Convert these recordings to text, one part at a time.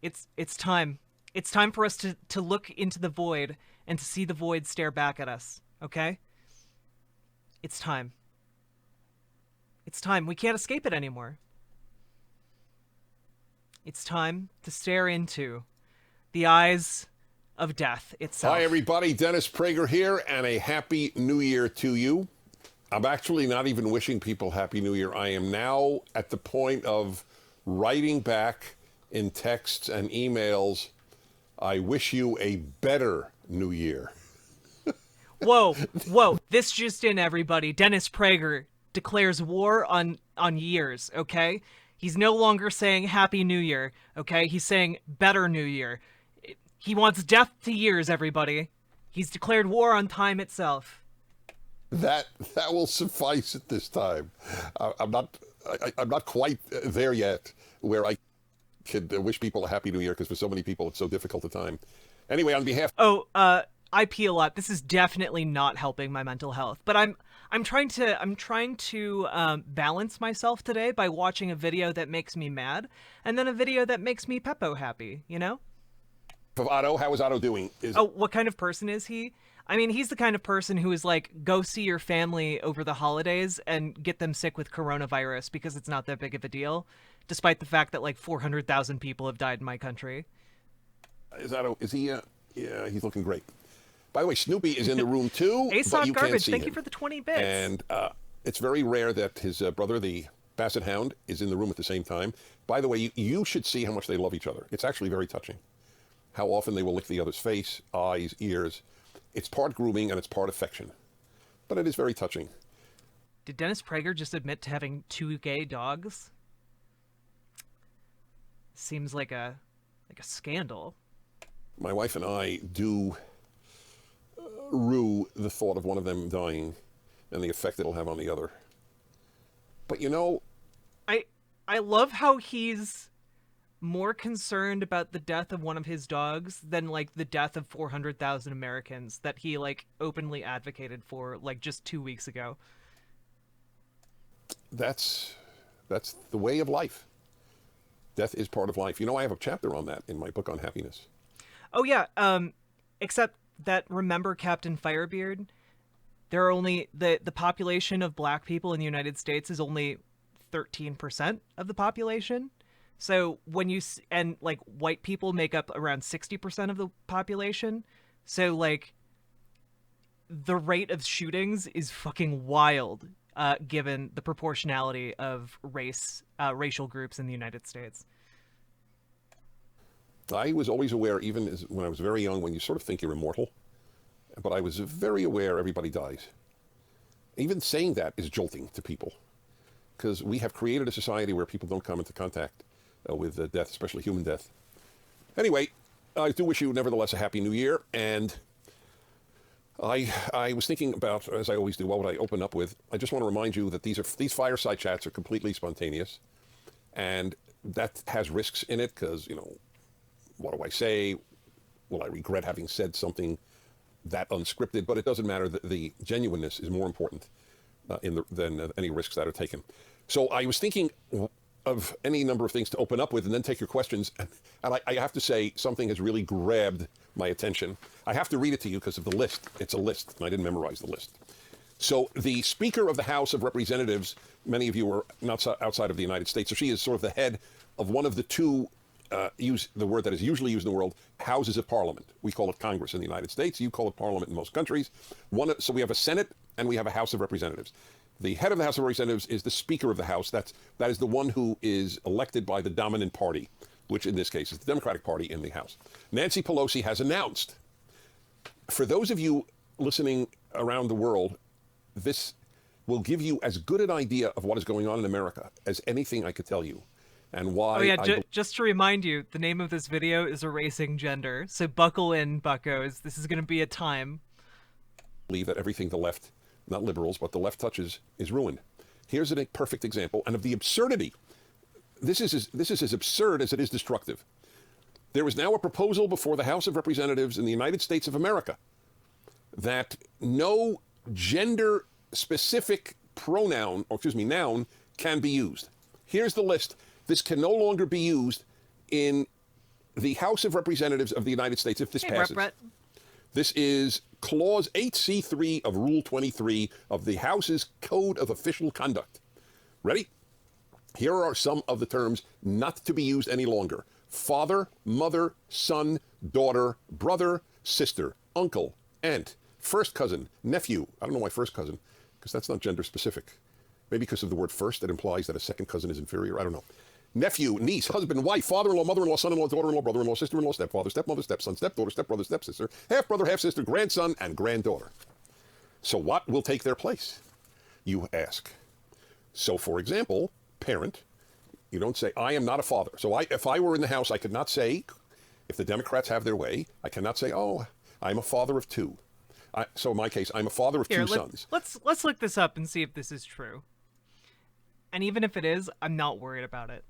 It's time. It's time for us to look into the void and to see the void stare back at us. Okay? It's time. It's time. We can't escape it anymore. It's time to stare into the eyes of death Hi, itself. everybody. Dennis Prager here, and a happy new year to you. I'm actually not even wishing people happy new year. I am now at the point of writing back in texts and emails, I wish you a better new year. Whoa, whoa! This just in, everybody. Dennis Prager declares war on years. Okay, he's no longer saying Happy New Year. Okay, he's saying Better New Year. He wants death to years, everybody. He's declared war on time itself. That will suffice at this time. I'm not quite there yet where I could wish people a happy new year, because for so many people it's so difficult a time. Anyway, on behalf Oh, I pee a lot. This is definitely not helping my mental health. But I'm trying to balance myself today by watching a video that makes me mad, and then a video that makes me Peppo happy. You know? of Otto, how is Otto doing? Oh, what kind of person is he? I mean, he's the kind of person who is like, go see your family over the holidays and get them sick with coronavirus because it's not that big of a deal, despite the fact that like 400,000 people have died in my country. Otto, is he? Yeah, he's looking great. By the way, Snoopy is in the room too, but ASOP you can't Garbage, see thank him. you for the 20 bits. And it's very rare that his brother, the Basset Hound, is in the room at the same time. By the way, you should see how much they love each other. It's actually very touching. How often they will lick the other's face, eyes, ears. It's part grooming and it's part affection. But it is very touching. Did Dennis Prager just admit to having 2 gay dogs? Seems like a scandal. My wife and I do rue the thought of one of them dying and the effect it'll have on the other. But you know, I love how he's more concerned about the death of one of his dogs than like the death of 400,000 Americans that he like openly advocated for like just 2 weeks ago. that's the way of life. Death is part of life. You know, I have a chapter on that in my book on happiness. Oh yeah, except that, remember Captain Firebeard? There are only the population of black people in the United States is only 13% of the population. So when and like white people make up around 60% of the population. So like the rate of shootings is fucking wild, given the proportionality of racial groups in the United States. I was always aware, even when I was very young, when you sort of think you're immortal, but I was very aware everybody dies. Even saying that is jolting to people, because we have created a society where people don't come into contact with death, especially human death. Anyway, I do wish you, nevertheless, a happy new year. And I was thinking about, as I always do, what would I open up with? I just want to remind you that these fireside chats are completely spontaneous, and that has risks in it, because, you know, what do I say? Will I regret having said something that unscripted? But it doesn't matter. The genuineness is more important than any risks that are taken. So I was thinking of any number of things to open up with and then take your questions. And I have to say, something has really grabbed my attention. I have to read it to you because of the list. It's a list, and I didn't memorize the list. So the Speaker of the House of Representatives, many of you are not outside of the United States, so she is sort of the head of one of the two, use the word that is usually used in the world, houses of parliament. We call it Congress in the United States. You call it parliament in most countries. So we have a Senate and we have a House of Representatives. The head of the House of Representatives is the Speaker of the House. That is the one who is elected by the dominant party, which in this case is the Democratic Party in the House. Nancy Pelosi has announced, for those of you listening around the world, this will give you as good an idea of what is going on in America as anything I could tell you. And why? Oh yeah, just to remind you, the name of this video is Erasing Gender. So buckle in, buckos. This is going to be a time. Believe that everything the left, not liberals, but the left touches is ruined. Here's a perfect example, and of the absurdity. This is as absurd as it is destructive. There is now a proposal before the House of Representatives in the United States of America that no gender-specific noun can be used. Here's the list. This can no longer be used in the House of Representatives of the United States, if this Hey, passes, Brett. this is Clause 8C3 of Rule 23 of the House's Code of Official Conduct. Ready? Here are some of the terms not to be used any longer. Father, mother, son, daughter, brother, sister, uncle, aunt, first cousin, nephew. I don't know why first cousin, because that's not gender specific. Maybe because of the word first, that implies that a second cousin is inferior. I don't know. Nephew, niece, husband, wife, father-in-law, mother-in-law, son-in-law, daughter-in-law, brother-in-law, sister-in-law, stepfather, stepmother, stepson, stepdaughter, stepbrother, stepsister, half-brother, half-sister, grandson, and granddaughter. So what will take their place, you ask? So, for example, parent, you don't say, I am not a father. So if I were in the House, I could not say, if the Democrats have their way, I cannot say, oh, I'm a father of two. So in my case, I'm a father of two sons. Let's look this up and see if this is true. And even if it is, I'm not worried about it.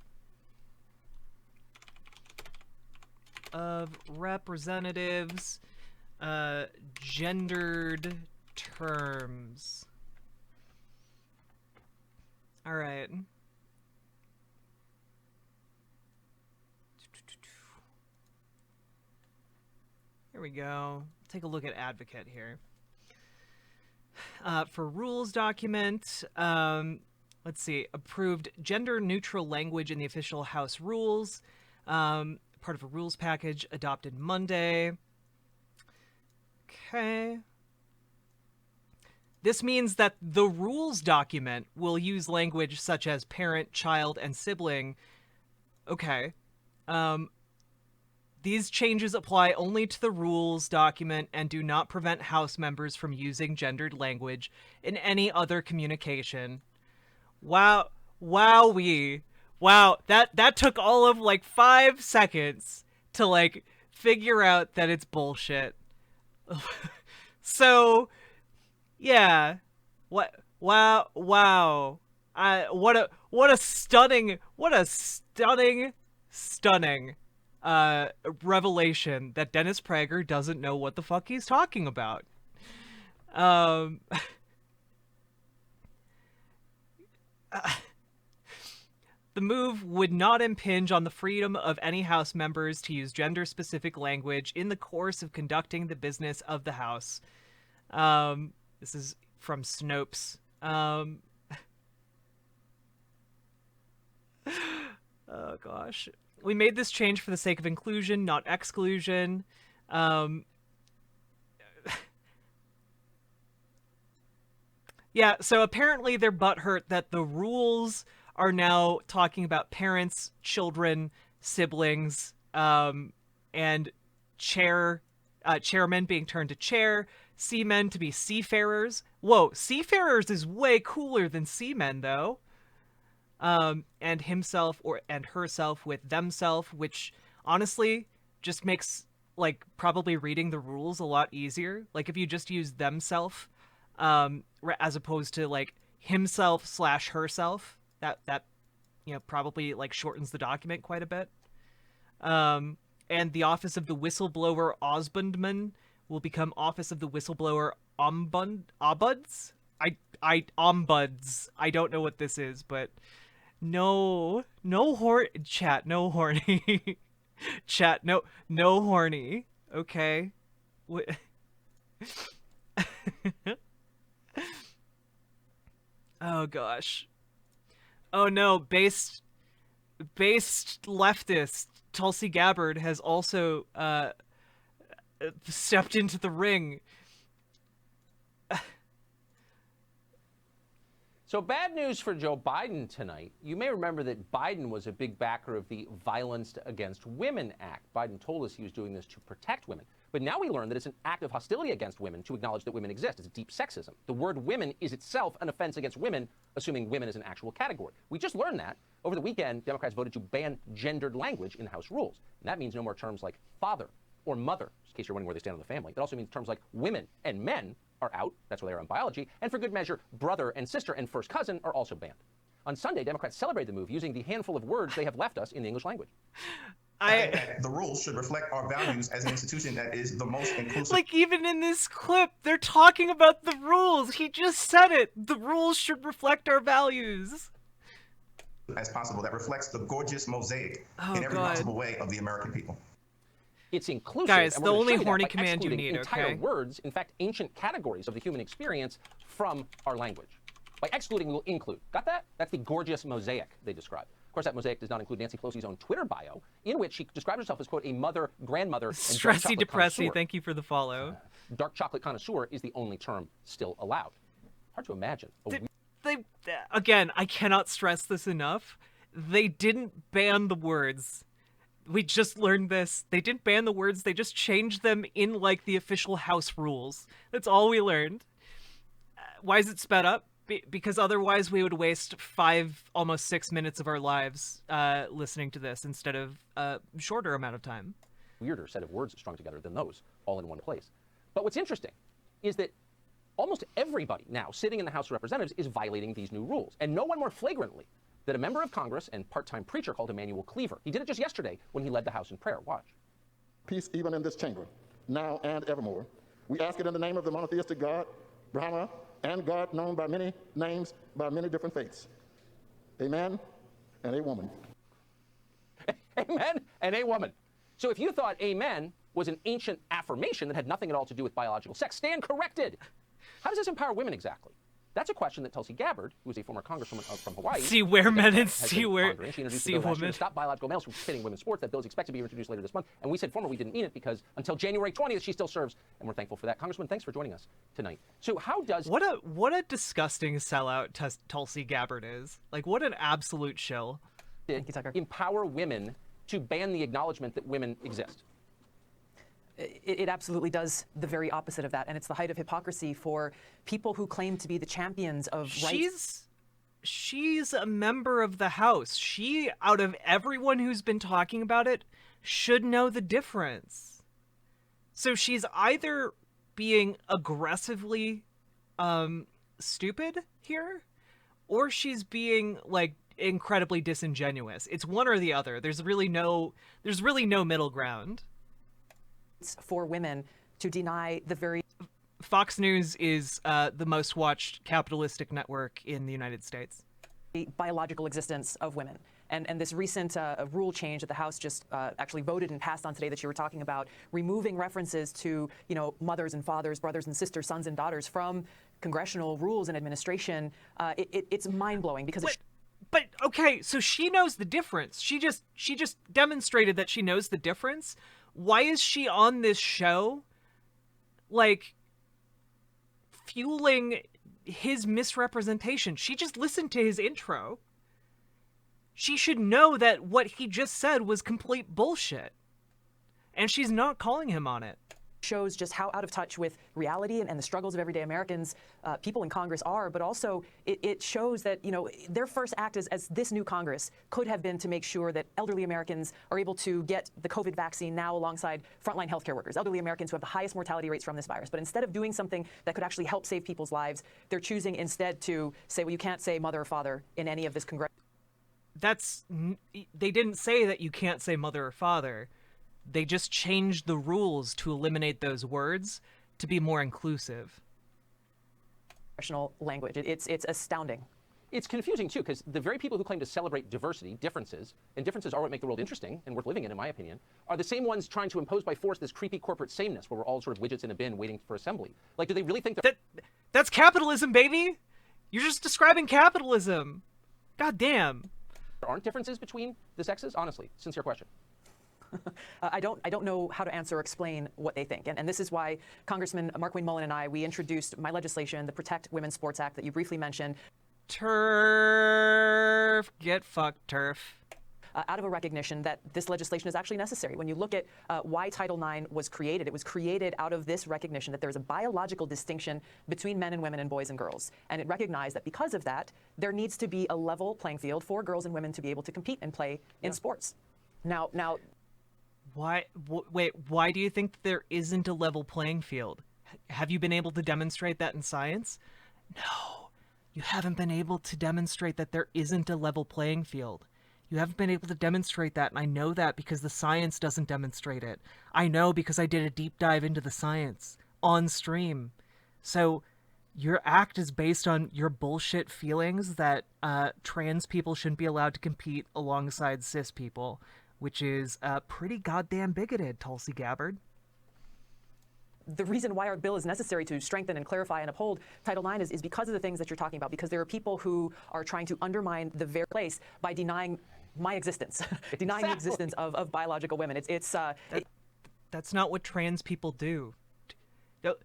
Of representatives, gendered terms. All right. Here we go. Take a look at Advocate here. For rules document, let's see, approved gender-neutral language in the official House rules. Part of a rules package adopted Monday. Okay. This means that the rules document will use language such as parent, child, and sibling. Okay. These changes apply only to the rules document and do not prevent House members from using gendered language in any other communication. Wow. Wowee. Wow, that took all of like 5 seconds to like figure out that it's bullshit. So, yeah. Wow. What a stunning revelation that Dennis Prager doesn't know what the fuck he's talking about. The move would not impinge on the freedom of any House members to use gender-specific language in the course of conducting the business of the House. This is from Snopes. Oh, gosh. We made this change for the sake of inclusion, not exclusion. Yeah, so apparently they're butthurt that the rules are now talking about parents, children, siblings, and chairmen being turned to chair, seamen to be seafarers. Whoa, seafarers is way cooler than seamen, though. And himself and herself with themself, which honestly just makes, like, probably reading the rules a lot easier. Like, if you just use themself, as opposed to, like, himself/herself. That you know, probably like shortens the document quite a bit. And the office of the whistleblower Osbundman will become office of the whistleblower Ombuds. Ombuds. I don't know what this is, but no chat, no horny. Chat, no horny. Okay. Oh gosh. Oh no, based leftist Tulsi Gabbard has also stepped into the ring. So bad news for Joe Biden tonight. You may remember that Biden was a big backer of the Violence Against Women Act. Biden told us he was doing this to protect women. But now we learn that it's an act of hostility against women to acknowledge that women exist. It's deep sexism. The word women is itself an offense against women, assuming women is an actual category. We just learned that. Over the weekend, Democrats voted to ban gendered language in House rules. And that means no more terms like father or mother, in case you're wondering where they stand on the family. It also means terms like women and men are out. That's where they are in biology. And for good measure, brother and sister and first cousin are also banned. On Sunday, Democrats celebrated the move using the handful of words they have left us in the English language. The rules should reflect our values as an institution that is the most inclusive. Like, even in this clip, they're talking about the rules. He just said it. The rules should reflect our values. As possible, that reflects the gorgeous mosaic in every possible way of the American people. It's inclusive. Guys, and the we're gonna only show you that horny by command you excluding need, entire okay? words, in fact, ancient categories of the human experience from our language. By excluding, we will include. Got that? That's the gorgeous mosaic they describe. Of course, that mosaic does not include Nancy Pelosi's own Twitter bio, in which she describes herself as, quote, a mother, grandmother, and dark Stressy, chocolate depressy, connoisseur. thank you for the follow. Dark chocolate connoisseur is the only term still allowed. Hard to imagine. Again, I cannot stress this enough. They didn't ban the words. We just learned this. They didn't ban the words, they just changed them in, like, the official house rules. That's all we learned. Why is it sped up? Because otherwise we would waste 5, almost 6 minutes of our lives listening to this instead of a shorter amount of time. Weirder set of words strung together than those, all in one place. But what's interesting is that almost everybody now sitting in the House of Representatives is violating these new rules, and no one more flagrantly than a member of Congress and part-time preacher called Emanuel Cleaver. He did it just yesterday when he led the House in prayer. Watch. Peace even in this chamber, now and evermore. We ask it in the name of the monotheistic God, Brahma, and God known by many names, by many different faiths. Amen and a woman. Amen and a woman. So if you thought amen was an ancient affirmation that had nothing at all to do with biological sex, stand corrected. How does this empower women exactly? That's a question that Tulsi Gabbard, who is a former congresswoman from Hawaii, See where men and has see been where pondering. She introduced see a bill last year women. to stop biological males from participating in women's sports. That bill is expected to be introduced later this month. And we said former we didn't mean it because until January 20th she still serves, and we're thankful for that. Congressman, thanks for joining us tonight. So how does What a disgusting sellout Tulsi Gabbard is. Like, what an absolute shill. it empower women to ban the acknowledgement that women exist? It absolutely does the very opposite of that, and it's the height of hypocrisy for people who claim to be the champions of rights. She's a member of the House. She, out of everyone who's been talking about it, should know the difference. So she's either being aggressively stupid here, or she's being, like, incredibly disingenuous. It's one or the other. There's really no middle ground. For women to deny the very Fox News is the most watched capitalistic network in the United States. biological existence of women. And this recent rule change that the House just actually voted and passed on today that you were talking about, removing references to, you know, mothers and fathers, brothers and sisters, sons and daughters from congressional rules and administration, it's mind-blowing because But okay, so she knows the difference. She just demonstrated that she knows the difference. Why is she on this show, like, fueling his misrepresentation? She just listened to his intro. She should know that what he just said was complete bullshit. And she's not calling him on it. shows just how out of touch with reality and the struggles of everyday Americans people in Congress are, but also it shows that, you know, their first act as this new Congress could have been to make sure that elderly Americans are able to get the COVID vaccine now alongside frontline healthcare workers, elderly Americans who have the highest mortality rates from this virus. But instead of doing something that could actually help save people's lives, they're choosing instead to say, well, you can't say mother or father in any of this They didn't say that you can't say mother or father. They just changed the rules to eliminate those words to be more inclusive. congressional language. It's astounding. It's confusing, too, because the very people who claim to celebrate diversity, differences, and differences are what make the world interesting and worth living in my opinion, are the same ones trying to impose by force this creepy corporate sameness where we're all sort of widgets in a bin waiting for assembly. Like, do they really think that's capitalism, baby? You're just describing capitalism. God damn. there aren't differences between the sexes? Honestly, sincere question. I don't know how to answer or explain what they think. And this is why Congressman Markwayne Mullin and I, we introduced my legislation, the Protect Women's Sports Act that you briefly mentioned. Turf. Get fucked, turf. Out of a recognition that this legislation is actually necessary. When you look at why Title IX was created, it was created out of this recognition that there's a biological distinction between men and women and boys and girls. And it recognized that because of that, there needs to be a level playing field for girls and women to be able to compete and play in sports. Now, Why? Wait, why do you think there isn't a level playing field? Have you been able to demonstrate that in science? No, you haven't been able to demonstrate that there isn't a level playing field. You haven't been able to demonstrate that, and I know that because the science doesn't demonstrate it. I know because I did a deep dive into the science on stream. So your act is based on your bullshit feelings that trans people shouldn't be allowed to compete alongside cis people, which is pretty goddamn bigoted, Tulsi Gabbard. The reason why our bill is necessary to strengthen and clarify and uphold Title IX is because of the things that you're talking about, because there are people who are trying to undermine the very place by denying my existence, denying the existence of biological women. That's not what trans people do. No,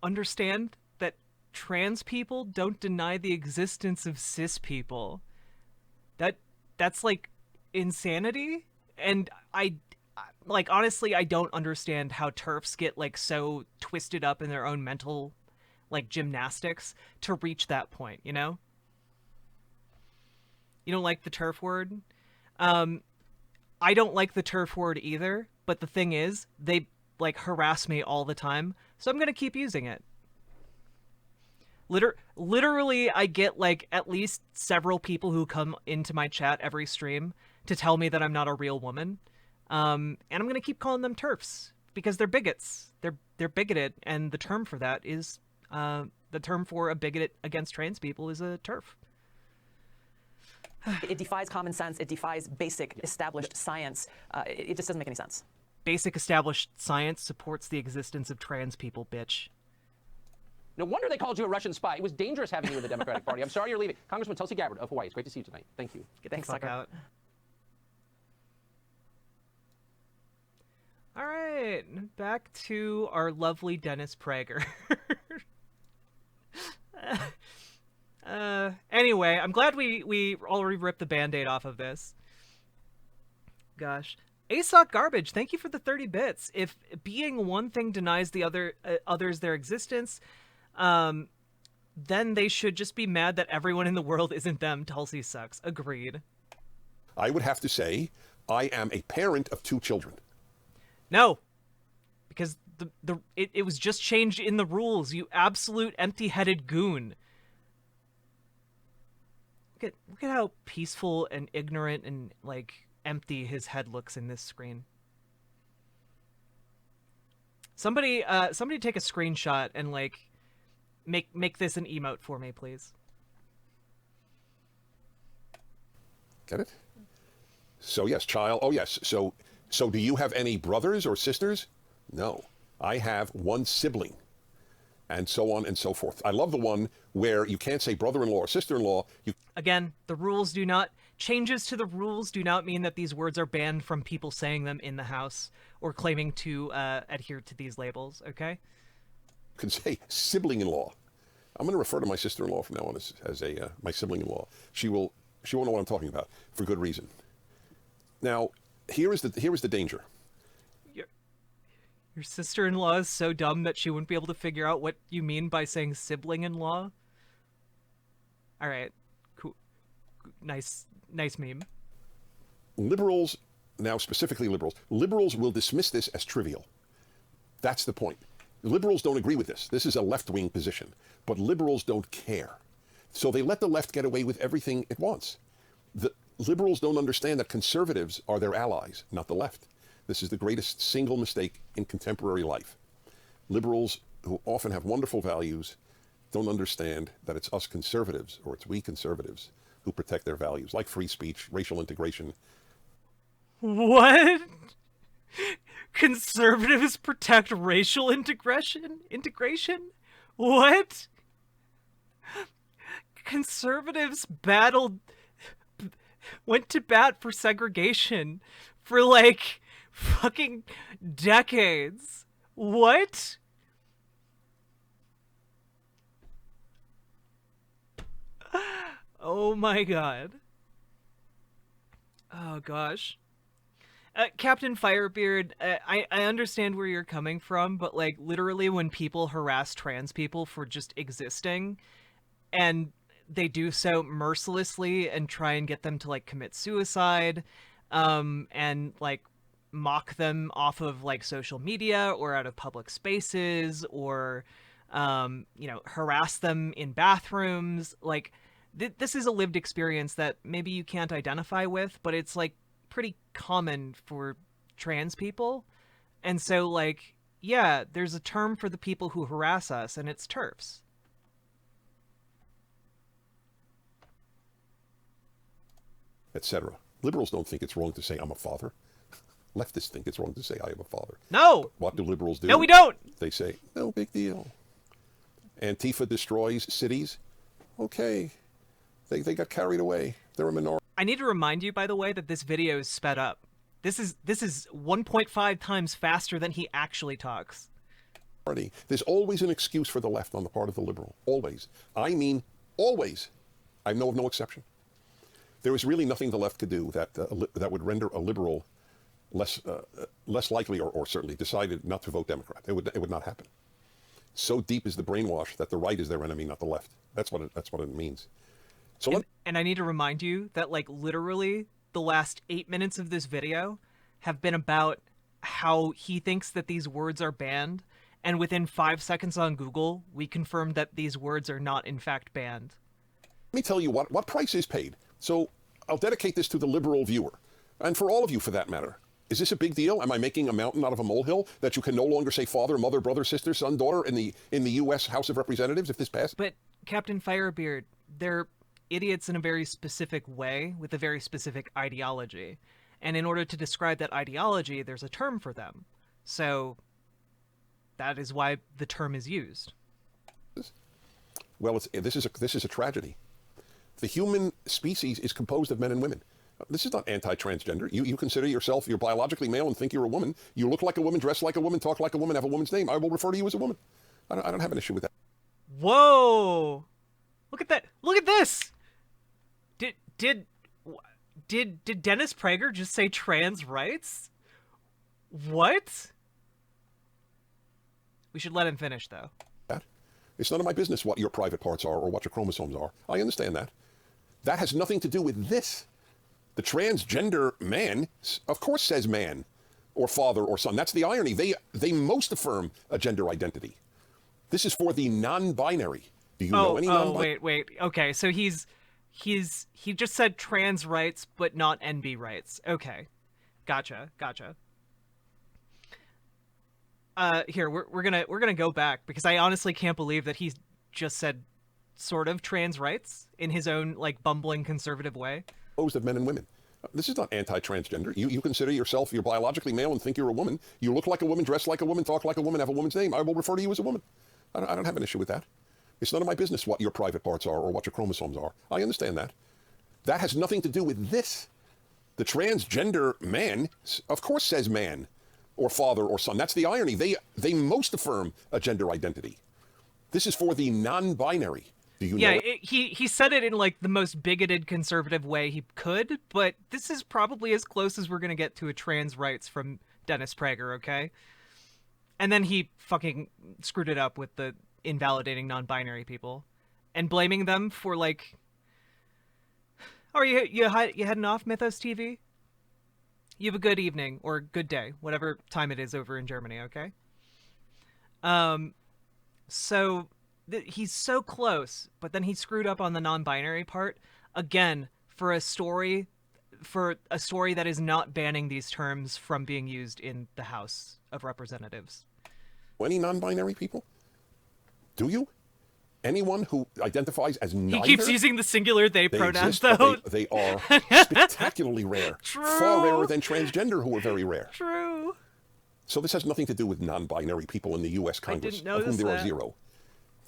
understand that trans people don't deny the existence of cis people. That's like insanity, and honestly, I don't understand how TERFs get like so twisted up in their own mental like gymnastics to reach that point, you know? You don't like the TERF word? I don't like the TERF word either, but the thing is, they like harass me all the time, so I'm gonna keep using it. Literally, I get like at least several people who come into my chat every stream to tell me that I'm not a real woman. And I'm gonna keep calling them TERFs because they're bigots. They're bigoted, and the term for that is the term for a bigot against trans people is a TERF. It defies common sense. It defies basic established science. It just doesn't make any sense. Basic established science supports the existence of trans people, bitch. No wonder they called you a Russian spy. It was dangerous having you in the Democratic Party. I'm sorry you're leaving. Congressman Tulsi Gabbard of Hawaii. It's great to see you tonight. Thank you. Get the fuck out. All right, back to our lovely Dennis Prager. Anyway, I'm glad we already ripped the Band-Aid off of this. Gosh. ASOC Garbage, thank you for the 30 bits. If being one thing denies the others their existence, then they should just be mad that everyone in the world isn't them. Tulsi sucks. Agreed. I would have to say I am a parent of 2 children. No, because it was just changed in the rules, you absolute empty-headed goon. Look at how peaceful and ignorant and like empty his head looks in this screen. Somebody take a screenshot and like make this an emote for me, please. Get it? So yes, child. Oh yes. So do you have any brothers or sisters? No. I have one sibling. And so on and so forth. I love the one where you can't say brother-in-law or sister-in-law. Again, changes to the rules do not mean that these words are banned from people saying them in the House or claiming to adhere to these labels, okay? You can say sibling-in-law. I'm going to refer to my sister-in-law from now on as my sibling-in-law. She won't know what I'm talking about for good reason. Now, here is the danger. Your sister-in-law is so dumb that she wouldn't be able to figure out what you mean by saying sibling-in-law? All right. Cool. Nice meme. Liberals, now specifically liberals will dismiss this as trivial. That's the point. Liberals don't agree with this. This is a left-wing position. But liberals don't care. So they let the left get away with everything it wants. The liberals don't understand that conservatives are their allies, not the left. This is the greatest single mistake in contemporary life. Liberals, who often have wonderful values, don't understand that it's us conservatives, or it's we conservatives, who protect their values, like free speech, racial integration. What? Conservatives protect racial integration? What? Conservatives went to bat for segregation for like fucking decades. What? Oh my god. Oh gosh. Captain Firebeard, I understand where you're coming from, but like literally when people harass trans people for just existing, and they do so mercilessly and try and get them to like commit suicide, and like mock them off of like social media or out of public spaces, or harass them in bathrooms, like this is a lived experience that maybe you can't identify with, but it's like pretty common for trans people. And so like, yeah, there's a term for the people who harass us, and it's TERFs. etc. Liberals don't think it's wrong to say I'm a father. Leftists think it's wrong to say I am a father. No. What do liberals do? No, we don't. They say, no big deal. Antifa destroys cities. Okay. They got carried away. They're a minority. I need to remind you, by the way, that this video is sped up. This is 1.5 times faster than he actually talks. There's always an excuse for the left on the part of the liberal. Always. I mean, always. I know of no exception. There is really nothing the left could do that would render a liberal less likely or certainly decided not to vote Democrat. It would not happen. So deep is the brainwash that the right is their enemy, not the left. That's what it means. So and I need to remind you that, like, literally the last 8 minutes of this video have been about how he thinks that these words are banned, and within 5 seconds on Google, we confirmed that these words are not in fact banned. let me tell you what price is paid. So I'll dedicate this to the liberal viewer, and for all of you for that matter. Is this a big deal? Am I making a mountain out of a molehill that you can no longer say father, mother, brother, sister, son, daughter in the U.S. House of Representatives if this passes? But Captain Firebeard, they're idiots in a very specific way with a very specific ideology. And in order to describe that ideology, there's a term for them. So that is why the term is used. Well, this is a tragedy. The human species is composed of men and women. This is not anti-transgender. You consider yourself, you're biologically male and think you're a woman. You look like a woman, dress like a woman, talk like a woman, have a woman's name. I will refer to you as a woman. I don't have an issue with that. Whoa! Look at that! Look at this! Did Dennis Prager just say trans rights? What? We should let him finish, though. It's none of my business what your private parts are or what your chromosomes are. I understand that. That has nothing to do with this. The transgender man, of course, says man or father or son. That's the irony. They most affirm a gender identity. This is for the non-binary. Do you know any non-binary? Wait. Okay, so he just said trans rights, but not NB rights. Okay, gotcha. Here we're gonna go back because I honestly can't believe that he just said sort of trans rights in his own like bumbling conservative way. Composed of men and women. This is not anti-transgender. You consider yourself, you're biologically male and think you're a woman. You look like a woman, dress like a woman, talk like a woman, have a woman's name. I will refer to you as a woman. I don't have an issue with that. It's none of my business what your private parts are or what your chromosomes are. I understand that. That has nothing to do with this. The transgender man, of course, says man or father or son. That's the irony. They most affirm a gender identity. This is for the non-binary. Do you know? He said it in like the most bigoted conservative way he could, but this is probably as close as we're gonna get to a trans rights from Dennis Prager, okay? And then he fucking screwed it up with the invalidating non-binary people and blaming them for like, are you heading off, Mythos TV? You have a good evening or good day, whatever time it is over in Germany, okay? So he's so close, but then he screwed up on the non-binary part again for a story that is not banning these terms from being used in the House of Representatives. Any non-binary people? Do you? Anyone who identifies as neither? He keeps using the singular they pronouns, exist, though. They are spectacularly rare. True. Far rarer than transgender, who are very rare. True. So this has nothing to do with non-binary people in the U.S. Congress, of whom there are zero.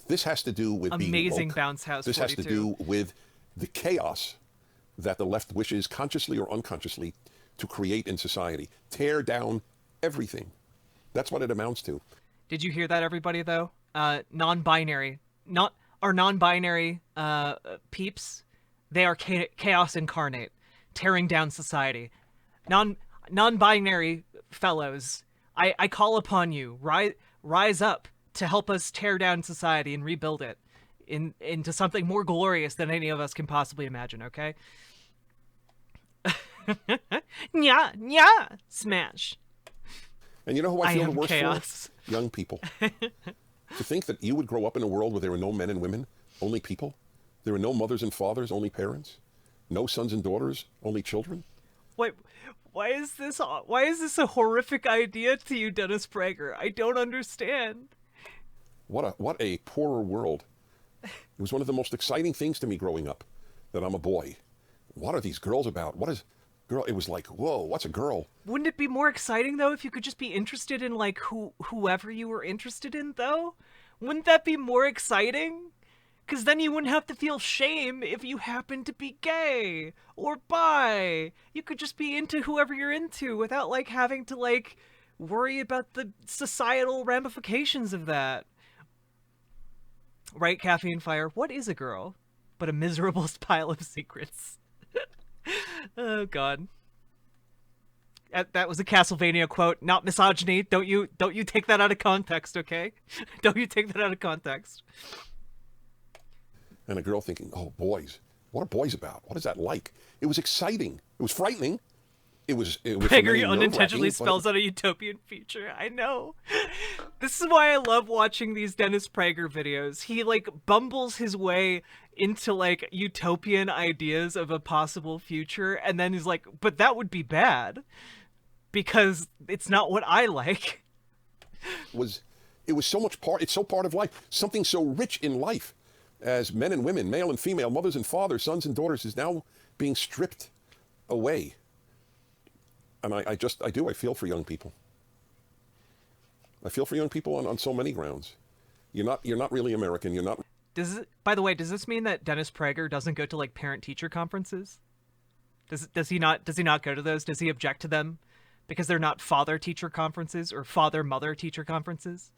This has to do with being amazing woke. bounce house. This 42. has to do with the chaos that the left wishes, consciously or unconsciously, to create in society. Tear down everything. That's what it amounts to. Did you hear that, everybody, though? Non-binary. Not our non-binary peeps. They are chaos incarnate, tearing down society. Non-binary fellows, I call upon you, rise up to help us tear down society and rebuild it into something more glorious than any of us can possibly imagine, okay? Nya, smash. And you know who I feel the am worst chaos. for? Young people. To think that you would grow up in a world where there are no men and women, only people. There are no mothers and fathers, only parents. No sons and daughters, only children. Wait, why is this a horrific idea to you, Dennis Prager? I don't understand. What a poorer world. It was one of the most exciting things to me growing up, that I'm a boy. what are these girls about? What is girl? It was like, whoa, what's a girl? Wouldn't it be more exciting though if you could just be interested in like whoever you were interested in though? Wouldn't that be more exciting? Because then you wouldn't have to feel shame if you happen to be gay or bi. You could just be into whoever you're into without like having to like worry about the societal ramifications of that. Right, Caffeine Fire? What is a girl but a miserable pile of secrets? Oh God. That was a Castlevania quote, not misogyny. Don't you take that out of context, okay? Don't you take that out of context. And a girl thinking, oh, boys, what are boys about? What is that like? It was exciting. It was frightening. It was for Prager many unintentionally nerve-wracking, spells out a utopian future. I know. This is why I love watching these Dennis Prager videos. He like bumbles his way into like utopian ideas of a possible future, and then he's like, but that would be bad because it's not what I like. It was so much part. It's so part of life. Something so rich in life, as men and women, male and female, mothers and fathers, sons and daughters, is now being stripped away. And I feel for young people. I feel for young people on so many grounds. You're not really American. You're not. By the way, does this mean that Dennis Prager doesn't go to like parent-teacher conferences? Does he not go to those? Does he object to them because they're not father-teacher conferences or father-mother-teacher conferences?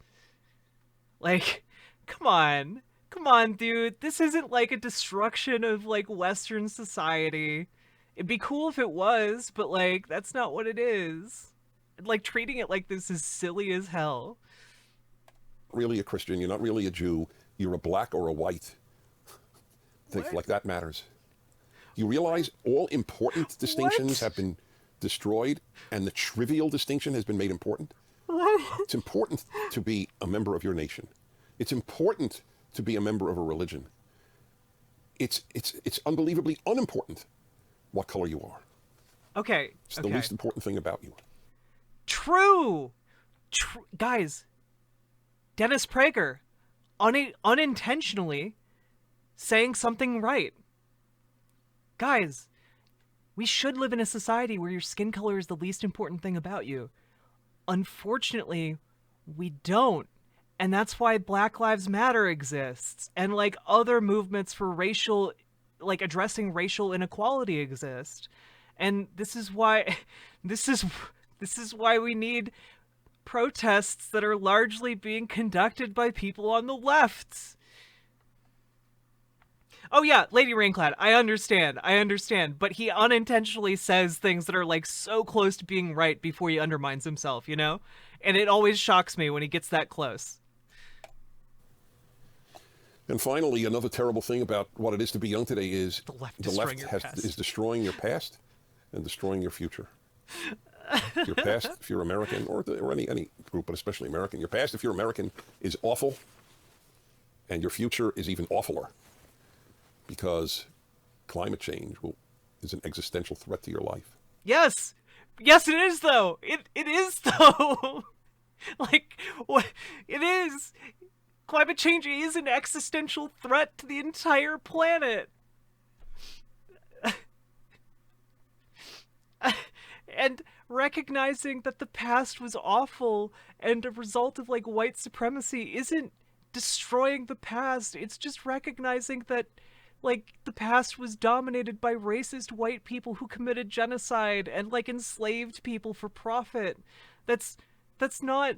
Like, come on, dude. This isn't like a destruction of like Western society. It'd be cool if it was, but like that's not what it is. Like treating it like this is silly as hell. Really a Christian. You're not really a Jew. You're a black or a white. Think like that matters. You realize all important distinctions have been destroyed, and the trivial distinction has been made important. It's important to be a member of your nation. It's important to be a member of a religion. It's unbelievably unimportant what color you are. Okay. It's the least important thing about you. True. Guys, Dennis Prager unintentionally saying something right. Guys, we should live in a society where your skin color is the least important thing about you. Unfortunately, we don't. And that's why Black Lives Matter exists. And like other movements for racial, like addressing racial inequality exist. And this is why we need protests that are largely being conducted by people on the left. Oh yeah, Lady Rainclad, I understand, but he unintentionally says things that are like so close to being right before he undermines himself, you know? And it always shocks me when he gets that close. And finally, another terrible thing about what it is to be young today is The left is destroying your past and destroying your future. Your past, if you're American, or any group, but especially American, your past, if you're American, is awful, and your future is even awfuler, because climate change is an existential threat to your life. Yes, it is though. It is though. Like what it is. Climate change is an existential threat to the entire planet. And recognizing that the past was awful and a result of like white supremacy isn't destroying the past. It's just recognizing that like the past was dominated by racist white people who committed genocide and like enslaved people for profit. That's not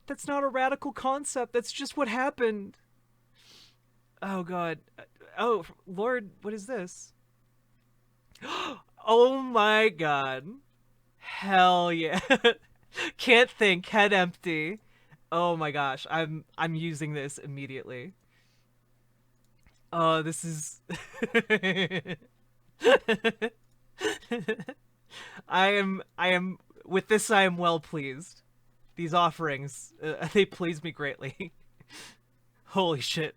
a radical concept. That's just what happened. Oh God. Oh Lord, what is this? Oh my God. Hell yeah. Can't think, head empty. Oh my gosh, I'm using this immediately. Oh, this is I am with this I am well pleased. These offerings, they please me greatly. Holy shit.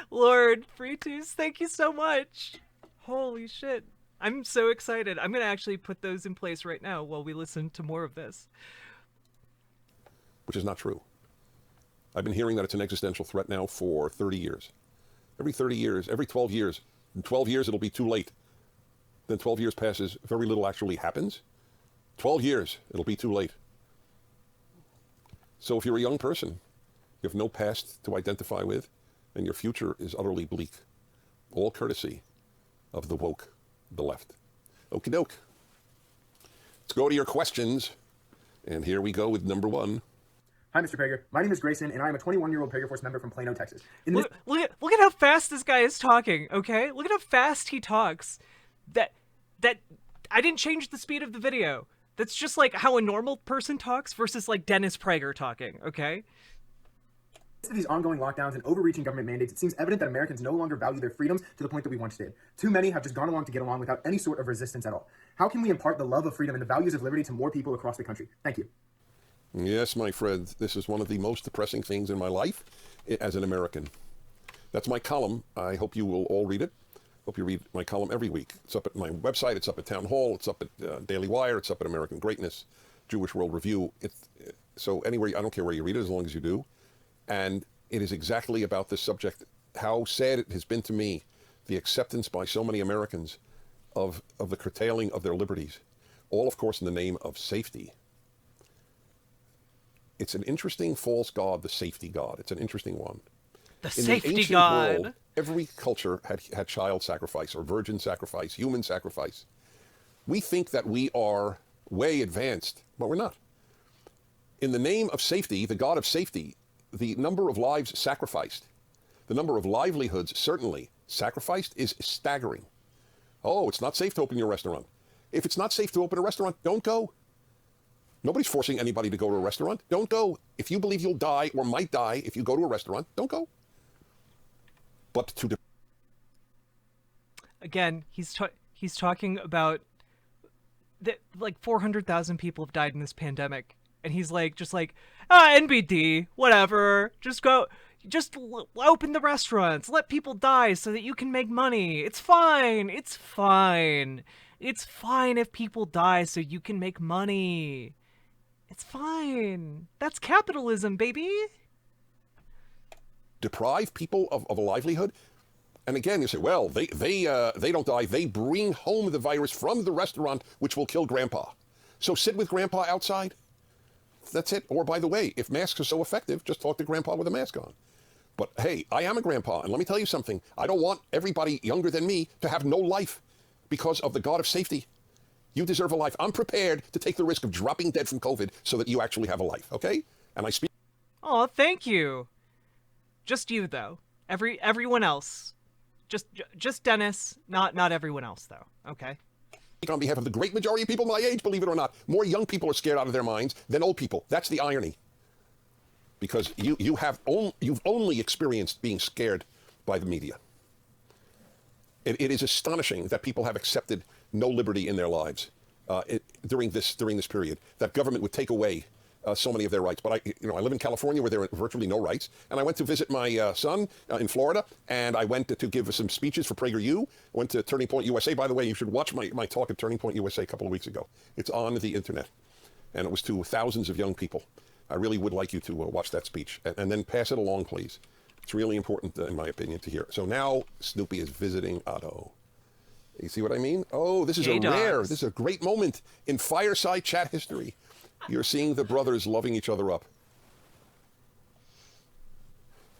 Lord Fritus, thank you so much. Holy shit. I'm so excited. I'm going to actually put those in place right now while we listen to more of this. Which is not true. I've been hearing that it's an existential threat now for 30 years. Every 30 years, every 12 years. In 12 years, it'll be too late. then 12 years passes, very little actually happens. 12 years, it'll be too late. So if you're a young person, you have no past to identify with, and your future is utterly bleak. All courtesy of the woke, the left. Okie doke. Let's go to your questions. And here we go with number one. Hi, Mr. Prager. My name is Grayson, and I am a 21-year-old Prager Force member from Plano, Texas. Look at how fast this guy is talking, okay? Look at how fast he talks. That I didn't change the speed of the video. That's just like how a normal person talks versus like Dennis Prager talking, okay? Of these ongoing lockdowns and overreaching government mandates, it seems evident that Americans no longer value their freedoms to the point that we once did. Too many have just gone along to get along without any sort of resistance at all. How can we impart the love of freedom and the values of liberty to more people across the country? Thank you. Yes, my friend, this is one of the most depressing things in my life as an American. That's my column. I hope you will all read it. Hope you read my column every week. It's up at my website. It's up at Town Hall. It's up at Daily Wire. It's up at American Greatness, Jewish World Review. So anywhere, I don't care where you read it, as long as you do. And it is exactly about this subject, how sad it has been to me, the acceptance by so many Americans of the curtailing of their liberties, all, of course, in the name of safety. It's an interesting false god, the safety god. It's an interesting one. The In safety the ancient god. world, every culture had child sacrifice or virgin sacrifice, human sacrifice. We think that we are way advanced, but we're not. In the name of safety, the god of safety, the number of lives sacrificed, the number of livelihoods certainly sacrificed is staggering. Oh, it's not safe to open your restaurant. If it's not safe to open a restaurant, don't go. Nobody's forcing anybody to go to a restaurant. Don't go. If you believe you'll die or might die if you go to a restaurant, don't go. But to Again, he's talking about that like 400,000 people have died in this pandemic, and he's like NBD, whatever. Just go. Just open the restaurants. Let people die so that you can make money. It's fine. It's fine. It's fine if people die so you can make money. It's fine. That's capitalism, baby. deprive people of a livelihood. And again, you say, well, they don't die. They bring home the virus from the restaurant, which will kill Grandpa. So sit with Grandpa outside. That's it. Or by the way, if masks are so effective, just talk to Grandpa with a mask on. But hey, I am a grandpa, and let me tell you something. I don't want everybody younger than me to have no life because of the God of safety. You deserve a life. I'm prepared to take the risk of dropping dead from COVID so that you actually have a life, okay? And I speak... Oh, thank you. Just you, though. Everyone else. Just Dennis, not everyone else, though, okay? On behalf of the great majority of people my age, believe it or not, more young people are scared out of their minds than old people. That's the irony. Because you've only experienced being scared by the media. It is astonishing that people have accepted no liberty in their lives during this period. That government would take away so many of their rights. But I live in California where there are virtually no rights. And I went to visit my son in Florida, and I went to give some speeches for PragerU. Went to Turning Point USA. By the way, you should watch my talk at Turning Point USA a couple of weeks ago. It's on the internet, and it was to thousands of young people. I really would like you to watch that speech and then pass it along, please. It's really important, in my opinion, to hear. So now Snoopy is visiting Otto. You see what I mean? Oh, this is this is a great moment in fireside chat history. You're seeing the brothers loving each other up.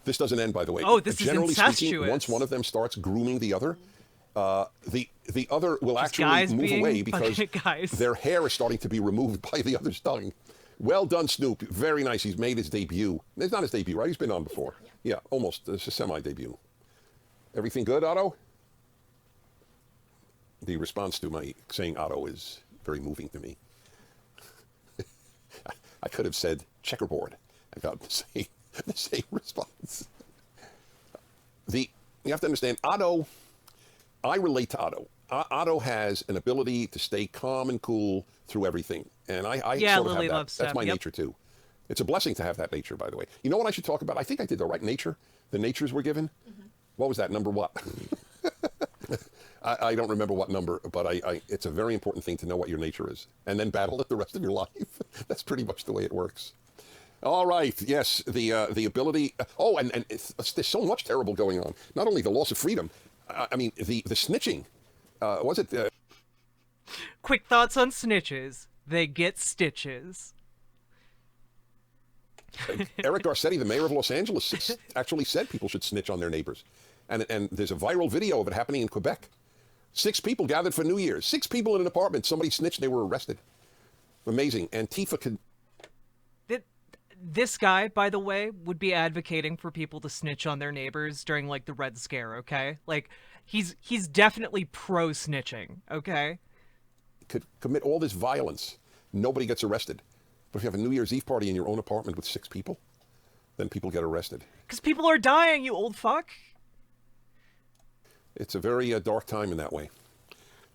This doesn't end, by the way. Oh, this Generally is incestuous. speaking, once one of them starts grooming the other, the other will Just actually move away because guys. their hair is starting to be removed by the other's tongue. Well done, Snoop. Very nice. He's made his debut. It's not his debut, right? He's been on before. Yeah, almost. It's a semi-debut. Everything good, Otto? The response to my saying Otto is very moving to me. I could have said checkerboard. I got the same response. You have to understand, Otto, I relate to Otto. Otto has an ability to stay calm and cool through everything. And I sort of have that. That's my nature too. It's a blessing to have that nature, by the way. You know what I should talk about? I think I did the right nature. The natures we're given. Mm-hmm. What was that? Number what? I don't remember what number, but it's a very important thing to know what your nature is. And then battle it the rest of your life. That's pretty much the way it works. All right. Yes, the ability. And there's so much terrible going on. Not only the loss of freedom. I mean, the snitching. Was it quick thoughts on snitches. They get stitches. Eric Garcetti, the mayor of Los Angeles, actually said people should snitch on their neighbors. And there's a viral video of it happening in Quebec. 6 people gathered for New Year's. 6 people in an apartment. Somebody snitched and they were arrested. Amazing. Antifa could... This guy, by the way, would be advocating for people to snitch on their neighbors during, like, the Red Scare, okay? Like, he's definitely pro-snitching, okay? Could commit all this violence. Nobody gets arrested. But if you have a New Year's Eve party in your own apartment with 6 people, then people get arrested. Because people are dying, you old fuck. It's a very dark time in that way.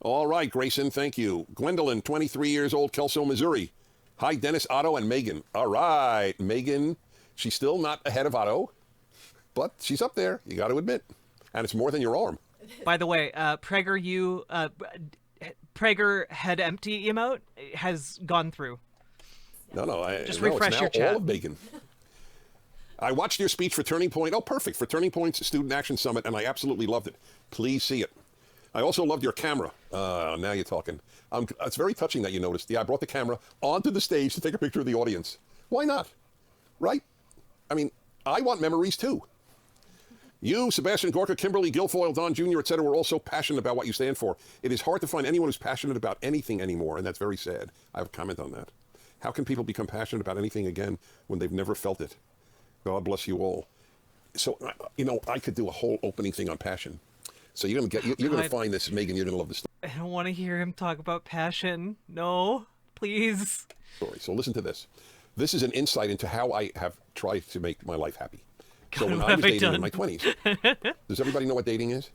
All right, Grayson, thank you. Gwendolyn, 23 years old, Kelso, Missouri. Hi, Dennis, Otto, and Megan. All right, Megan. She's still not ahead of Otto, but she's up there, you got to admit. And it's more than your arm. By the way, Prager head empty emote has gone through. No, Just no, refresh it's now your chat. all of Megan. I watched your speech for Turning Point. Oh, perfect. For Turning Point's Student Action Summit, and I absolutely loved it. Please see it. I also loved your camera. Now you're talking. It's very touching that you noticed. Yeah, I brought the camera onto the stage to take a picture of the audience. Why not? Right? I mean, I want memories too. You, Sebastian Gorka, Kimberly Guilfoyle, Don Jr., etc., were all so passionate about what you stand for. It is hard to find anyone who's passionate about anything anymore, and that's very sad. I have a comment on that. How can people become passionate about anything again when they've never felt it? God bless you all. So, I could do a whole opening thing on passion. So you're gonna find this, Megan. You're gonna love this I don't want to hear him talk about passion. No, please. story. So listen to this. This is an insight into how I have tried to make my life happy. So when what I was have I dating in done? my 20s, does everybody know what dating is?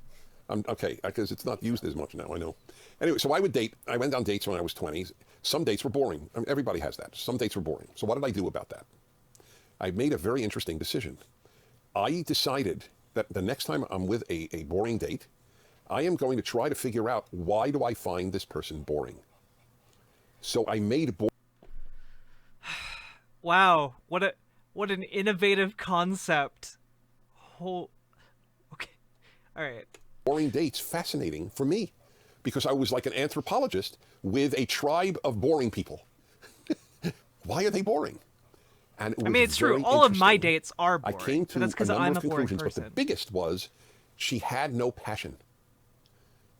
Okay, because it's not used as much now, I know. Anyway, so I would date. I went on dates when I was 20s. Some dates were boring. I mean, everybody has that. Some dates were boring. So what did I do about that? I made a very interesting decision. I decided that the next time I'm with a boring date, I am going to try to figure out, why do I find this person boring? So I made Wow, what an innovative concept. Okay. All right. boring dates fascinating for me, because I was like an anthropologist with a tribe of boring people. Why are they boring? And it was it's true. very All of my interesting. dates are boring. I came but to that's because a number I'm of a boring conclusions, person. but the biggest was she had no passion.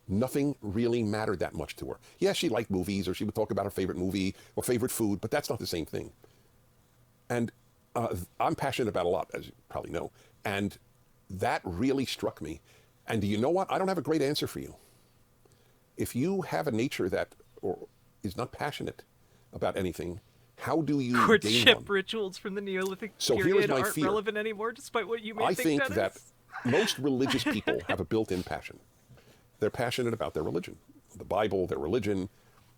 Nothing really mattered that much to her. Yeah, she liked movies, or she would talk about her favorite movie or favorite food, but that's not the same thing. And I'm passionate about a lot, as you probably know. And that really struck me. And do you know what? I don't have a great answer for you. If you have a nature that is not passionate about anything, how do you gain Courtship one? rituals from the Neolithic So here's period my aren't fear. relevant anymore, despite what you may I think Dennis. that most religious people have a built-in passion. They're passionate about their religion, the Bible, their religion,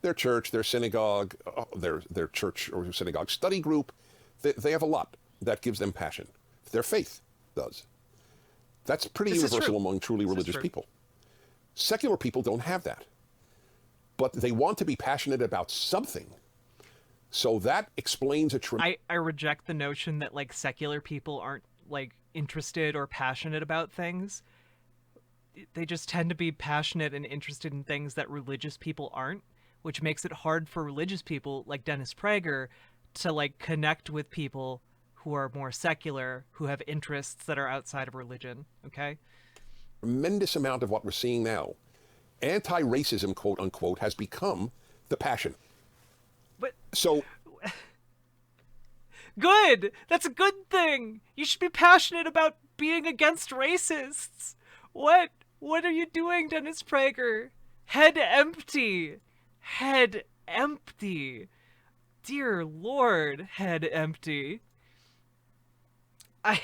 their church, their synagogue, their church or synagogue study group. They have a lot that gives them passion. Their faith does. That's pretty This is universal true. among truly This is religious true. people. Secular people don't have that. But they want to be passionate about something. So that explains a tremendous... I reject the notion that like secular people aren't like interested or passionate about things. They just tend to be passionate and interested in things that religious people aren't, which makes it hard for religious people like Dennis Prager to like connect with people who are more secular, who have interests that are outside of religion, okay? tremendous amount of what we're seeing now. Anti-racism, quote unquote, has become the passion. But So good! That's a good thing! You should be passionate about being against racists! What? What are you doing, Dennis Prager? Head empty! Head empty! Dear Lord, head empty. I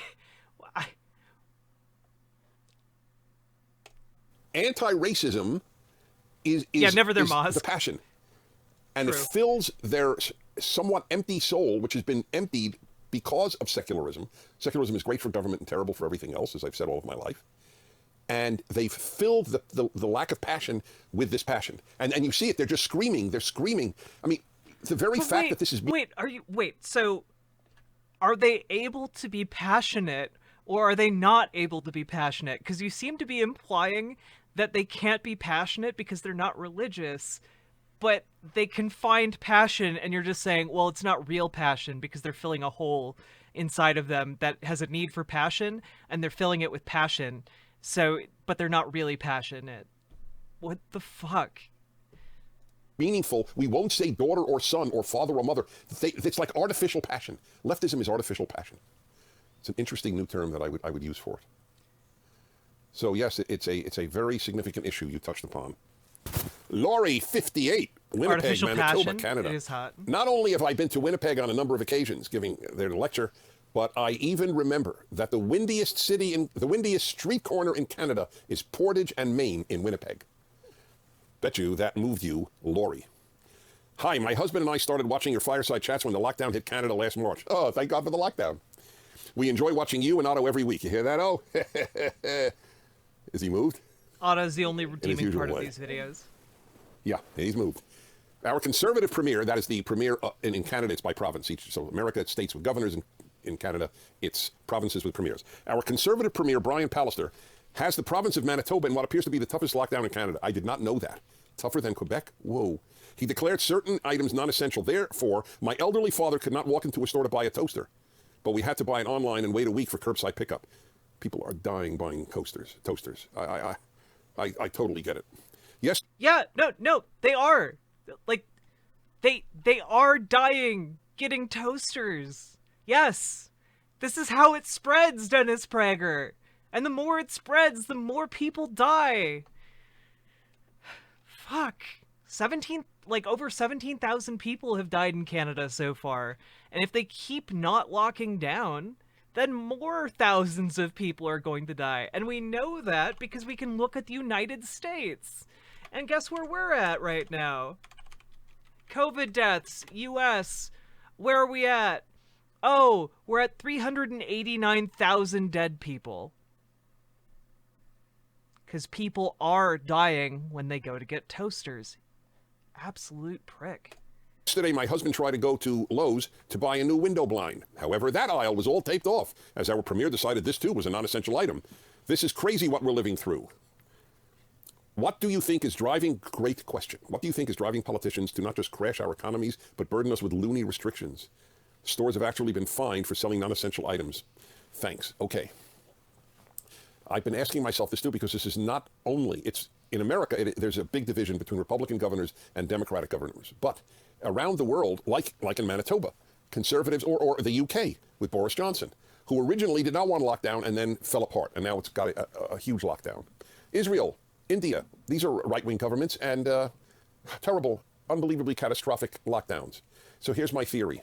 anti-racism is never their is mosque. the passion. And it True. fills their somewhat empty soul, which has been emptied because of secularism. Secularism is great for government and terrible for everything else, as I've said all of my life. And they've filled the lack of passion with this passion. And you see it, they're just screaming. They're screaming. I mean, the very But fact that this is... so are they able to be passionate or are they not able to be passionate? Because you seem to be implying that they can't be passionate because they're not religious, but they confined passion, and you're just saying, well, it's not real passion because they're filling a hole inside of them that has a need for passion, and they're filling it with passion. So, but they're not really passionate. What the fuck? Meaningful. We won't say daughter or son or father or mother. It's like artificial passion. Leftism is artificial passion. It's an interesting new term that I would use for it. So yes, it's a very significant issue you touched upon. Laurie, 58, Winnipeg, Artificial Manitoba, passion. Canada. It is hot. Not only have I been to Winnipeg on a number of occasions giving their lecture, but I even remember that the windiest street corner in Canada is Portage and Main in Winnipeg. Bet you that moved you, Laurie. Hi, my husband and I started watching your fireside chats when the lockdown hit Canada last March. Oh, thank God for the lockdown. We enjoy watching you and Otto every week. You hear that, Oh? Is he moved? Otto's the only redeeming part of way. these videos. Yeah, he's moved. Our conservative premier, that is the premier in Canada, it's by province. So America, it's states with governors. In Canada, it's provinces with premiers. Our conservative premier, Brian Pallister, has the province of Manitoba in what appears to be the toughest lockdown in Canada. I did not know that. Tougher than Quebec? Whoa. He declared certain items non-essential. Therefore, my elderly father could not walk into a store to buy a toaster, but we had to buy it online and wait a week for curbside pickup. People are dying buying toasters. I totally get it. Yes. Yeah, no, they are. Like, they are dying getting toasters. Yes. This is how it spreads, Dennis Prager. And the more it spreads, the more people die. Fuck. Over 17,000 people have died in Canada so far. And if they keep not locking down, then more thousands of people are going to die. And we know that because we can look at the United States. And guess where we're at right now? COVID deaths, US. Where are we at? Oh, we're at 389,000 dead people. Because people are dying when they go to get toasters. Absolute prick. Yesterday, my husband tried to go to Lowe's to buy a new window blind. However, that aisle was all taped off, as our premier decided this too was a non-essential item. This is crazy what we're living through. What do you think is driving, great question, what do you think is driving politicians to not just crash our economies, but burden us with loony restrictions? Stores have actually been fined for selling non-essential items. Thanks. Okay. I've been asking myself this too, because this is not only, it's in America, there's a big division between Republican governors and Democratic governors. But around the world, like in Manitoba, conservatives, or the UK with Boris Johnson, who originally did not want a lockdown and then fell apart, and now it's got a huge lockdown. Israel, India, these are right-wing governments and terrible, unbelievably catastrophic lockdowns. So here's my theory.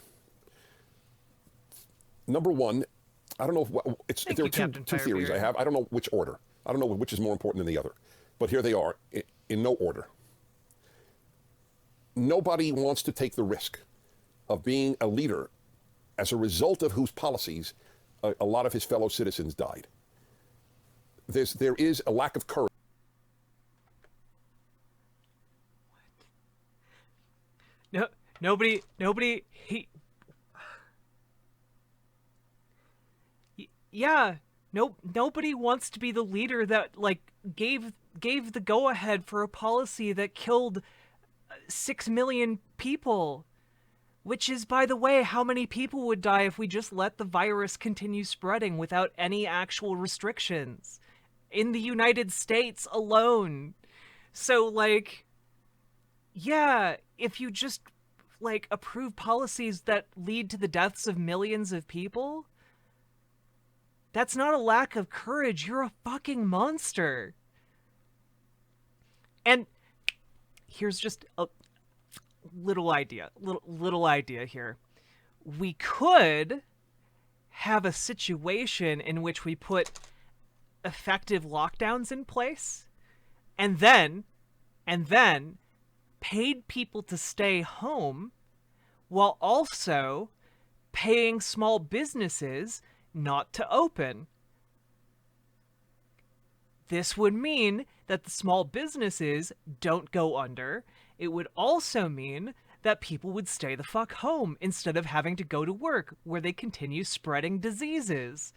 Number one, I don't know if there are two theories I have. I don't know which order. I don't know which is more important than the other. But here they are, in no order. Nobody wants to take the risk of being a leader as a result of whose policies a lot of his fellow citizens died. There is a lack of courage. No, nobody, nobody wants to be the leader that, gave the go-ahead for a policy that killed 6 million people. Which is, by the way, how many people would die if we just let the virus continue spreading without any actual restrictions. In the United States alone. So, if you just, approve policies that lead to the deaths of millions of people, that's not a lack of courage. You're a fucking monster. And here's just a little idea here. We could have a situation in which we put effective lockdowns in place and then paid people to stay home while also paying small businesses not to open. This would mean that the small businesses don't go under. It would also mean that people would stay the fuck home instead of having to go to work where they continue spreading diseases.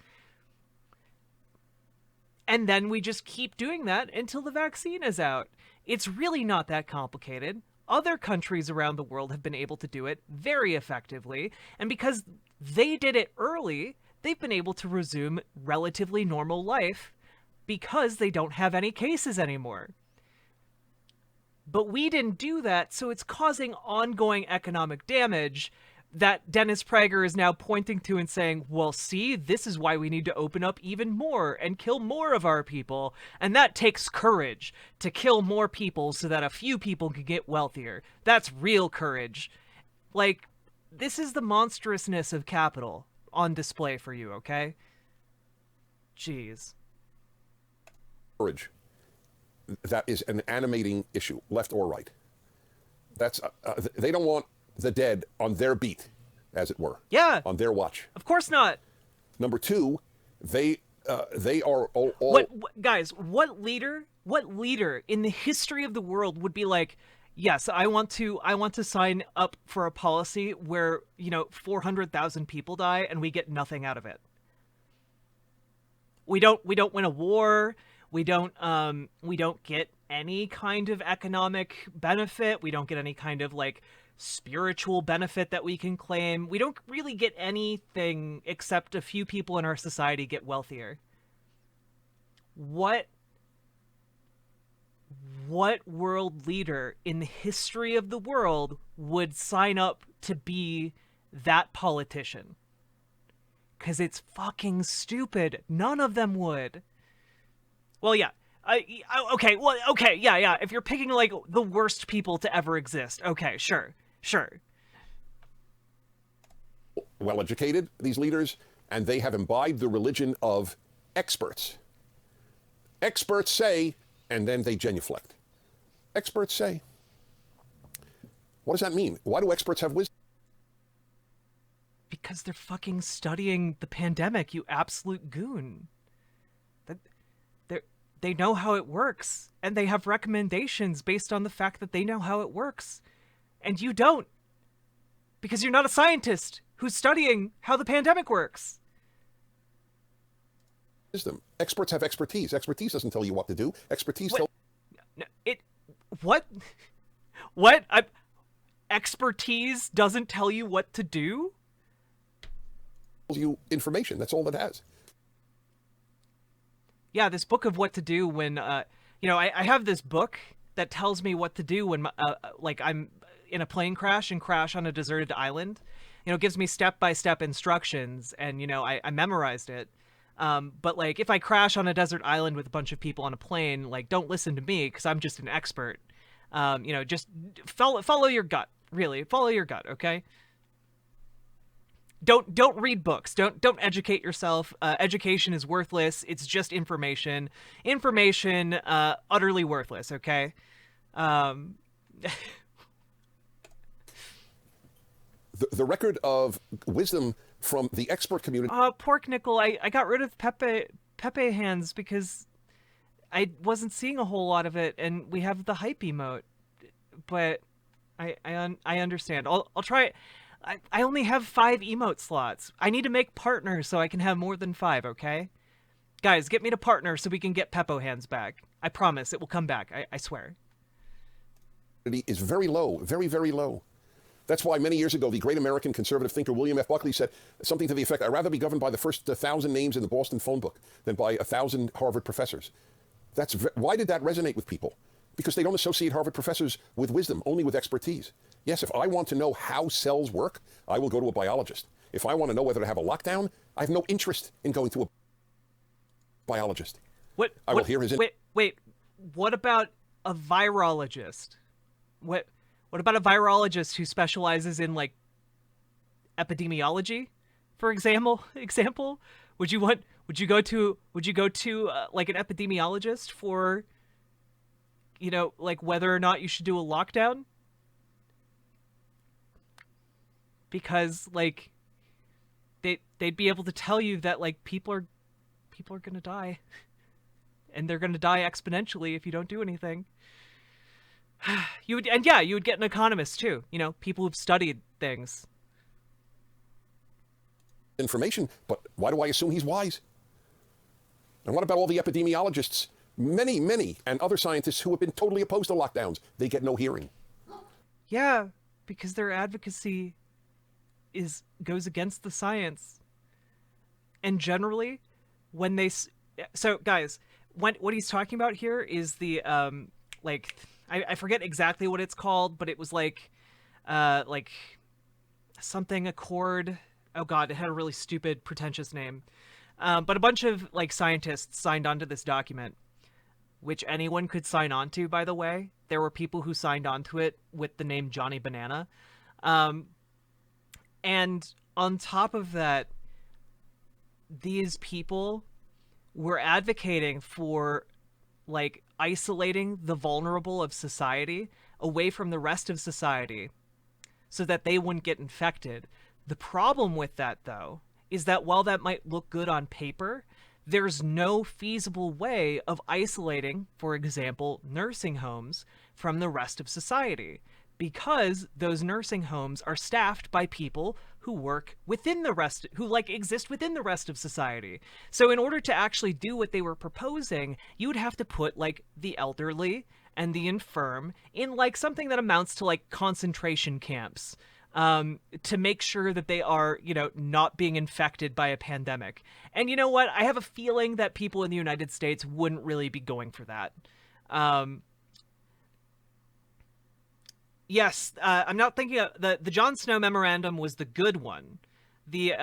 And then we just keep doing that until the vaccine is out. It's really not that complicated. other countries around the world have been able to do it very effectively, and because they did it early, they've been able to resume relatively normal life because they don't have any cases anymore. But we didn't do that, so it's causing ongoing economic damage that Dennis Prager is now pointing to and saying, well, see, this is why we need to open up even more and kill more of our people. And that takes courage to kill more people so that a few people can get wealthier. That's real courage. Like, this is the monstrousness of capital on display for you, okay? Jeez. Courage. That is an animating issue, left or right. That's they don't want the dead on their beat, as it were. Yeah. On their watch. Of course not. Number two, they are all guys, what leader in the history of the world would be like, yes, I want to sign up for a policy where, 400,000 people die and we get nothing out of it. We don't win a war. We don't get any kind of economic benefit. We don't get any kind of spiritual benefit that we can claim. We don't really get anything except a few people in our society get wealthier. What world leader in the history of the world would sign up to be that politician? 'Cause it's fucking stupid. None of them would. Well, yeah. Okay, yeah. If you're picking, the worst people to ever exist, okay, sure. Well-educated, these leaders, and they have imbibed the religion of experts. Experts say, and then they genuflect. Experts say. What does that mean? Why do experts have wisdom? Because they're fucking studying the pandemic, you absolute goon. They know how it works, and they have recommendations based on the fact that they know how it works. And you don't. Because you're not a scientist who's studying how the pandemic works. Wisdom. Experts have expertise. Expertise doesn't tell you what to do. Expertise tells What? Expertise doesn't tell you what to do? you information. That's all it has. Yeah, this book of what to do when, I have this book that tells me what to do when, I'm in a plane crash and crash on a deserted island. It gives me step-by-step instructions, and, I memorized it. But, if I crash on a desert island with a bunch of people on a plane, don't listen to me, because I'm just an expert. Just follow your gut, really. Follow your gut, okay? Don't read books. Don't educate yourself. Education is worthless. It's just information. Information, utterly worthless. Okay. The record of wisdom from the expert community. Pork Nickel. I got rid of Pepe hands because I wasn't seeing a whole lot of it, and we have the hype emote. But I understand. I'll try it. I only have 5 emote slots. I need to make partners so I can have more than 5, okay? Guys, get me to partner so we can get Peppo hands back. I promise it will come back. I swear. Is very low, very, very low. That's why many years ago, the great American conservative thinker William F. Buckley said something to the effect, I'd rather be governed by the first 1,000 names in the Boston phone book than by 1,000 Harvard professors. Why did that resonate with people? Because they don't associate Harvard professors with wisdom, only with expertise. Yes, if I want to know how cells work, I will go to a biologist. If I want to know whether to have a lockdown, I have no interest in going to a biologist. I will hear his... Wait, what about a virologist? What about a virologist who specializes in, epidemiology, for example? Would you go to an epidemiologist for... whether or not you should do a lockdown? Because, they'd be able to tell you that, people are gonna die. And they're gonna die exponentially if you don't do anything. You would get an economist, too. People who've studied things. Information, but why do I assume he's wise? And what about all the epidemiologists? Many, and other scientists who have been totally opposed to lockdowns. They get no hearing. Yeah, because their advocacy goes against the science. And generally, when they so guys, what he's talking about here is the like I forget exactly what it's called, but it was like something Accord. Oh god, it had a really stupid, pretentious name. But a bunch of like scientists signed onto this document, which anyone could sign on to, by the way. There were people who signed onto it with the name Johnny Banana. And on top of that, these people were advocating for like isolating the vulnerable of society away from the rest of society so that they wouldn't get infected. The problem with that, though, is that while that might look good on paper, there's no feasible way of isolating, for example, nursing homes from the rest of society, because those nursing homes are staffed by people who work within the rest, who like exist within the rest of society. So in order to actually do what they were proposing, you would have to put like the elderly and the infirm in like something that amounts to like concentration camps, to make sure that they are, you know, not being infected by a pandemic. And you know what? I have a feeling that people in the United States wouldn't really be going for that. Yes, I'm not thinking of the Jon Snow memorandum was the good one. The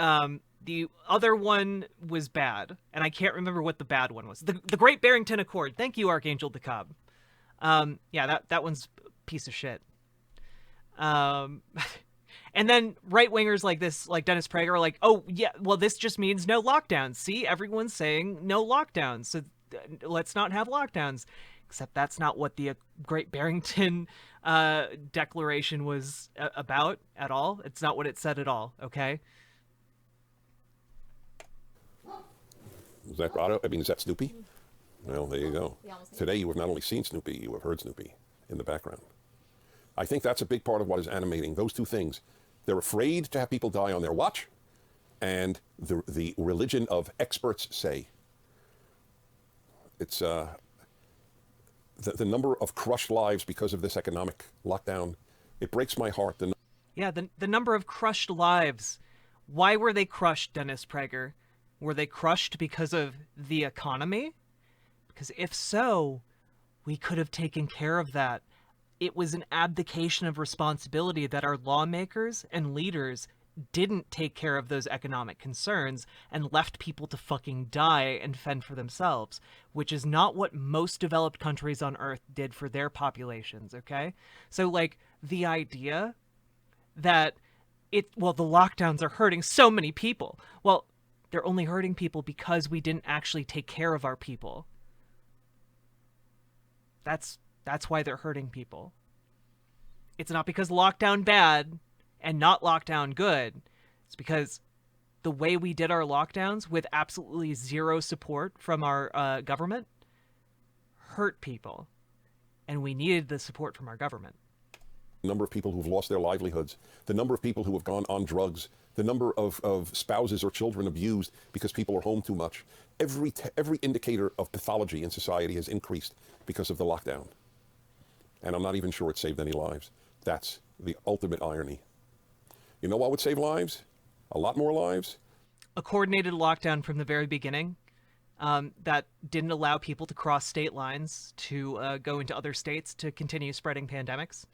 other one was bad, and I can't remember what the bad one was. The Great Barrington Accord. Thank you, Archangel DeKalb. Yeah, that one's a piece of shit. And then right-wingers like this, like Dennis Prager, are like, oh, yeah, well, this just means no lockdowns. See, everyone's saying no lockdowns, so let's not have lockdowns. Except that's not what the Great Barrington Declaration was about at all. It's not what it said at all, okay? Is that Otto? I mean, is that Snoopy? Well, there you go. Today you have not only seen Snoopy, you have heard Snoopy in the background. I think that's a big part of what is animating those two things. They're afraid to have people die on their watch, and the religion of experts say. It's the number of crushed lives because of this economic lockdown. It breaks my heart. Yeah, the number of crushed lives. Why were they crushed, Dennis Prager? Were they crushed because of the economy? Because if so, we could have taken care of that. It was an abdication of responsibility that our lawmakers and leaders didn't take care of those economic concerns and left people to fucking die and fend for themselves, which is not what most developed countries on Earth did for their populations, okay? So, like, the idea that the lockdowns are hurting so many people. Well, they're only hurting people because we didn't actually take care of our people. That's why they're hurting people. It's not because lockdown bad and not lockdown good. It's because the way we did our lockdowns with absolutely zero support from our government hurt people. And we needed the support from our government. The number of people who've lost their livelihoods, the number of people who have gone on drugs, the number of spouses or children abused because people are home too much. Every indicator of pathology in society has increased because of the lockdown. And I'm not even sure it saved any lives. That's the ultimate irony. You know what would save lives? A lot more lives? A coordinated lockdown from the very beginning that didn't allow people to cross state lines to go into other states to continue spreading pandemics.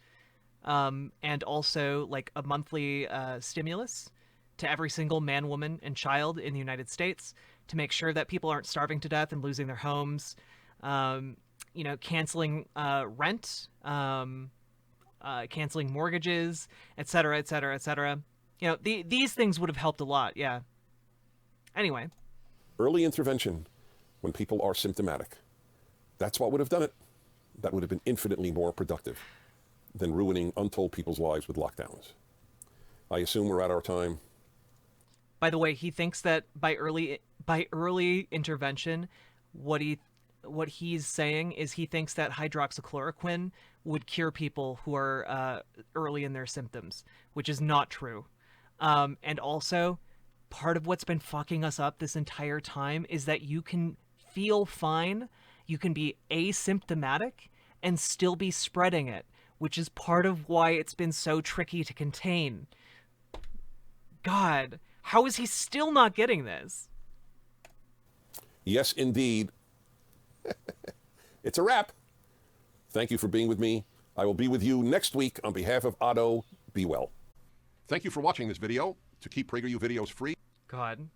And also like a monthly stimulus to every single man, woman, and child in the United States to make sure that people aren't starving to death and losing their homes. Canceling rent, canceling mortgages, et cetera, et cetera, et cetera. These things would have helped a lot, yeah. Anyway. Early intervention when people are symptomatic. That's what would have done it. That would have been infinitely more productive than ruining untold people's lives with lockdowns. I assume we're at our time. By the way, he thinks that by early intervention, what he's saying is he thinks that hydroxychloroquine would cure people who are early in their symptoms, which is not true. And also, part of what's been fucking us up this entire time is that you can feel fine, you can be asymptomatic, and still be spreading it, which is part of why it's been so tricky to contain. God, how is he still not getting this? Yes, indeed. It's a wrap. Thank you for being with me. I will be with you next week. On behalf of Otto, be well. Thank you for watching this video. To keep PragerU videos free, God,